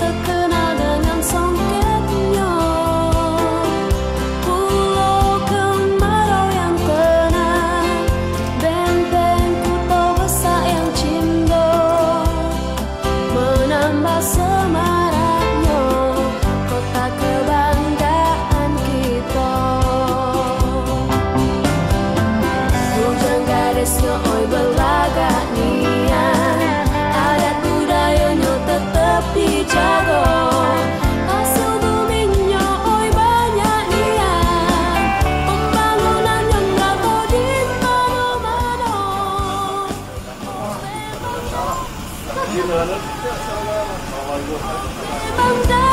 Terkenal dengan songketnya, pulau kemarau yang tenang, benteng Kuto Besar yang cindo, menambah semaraknya kota kebanggaan kita. Bujang garisnya oi berlagak nian, adat budayanya tetap dijaga. Hasil buminya oi banyak nian, pembangunan yang berlaku di mana-mana. Bangga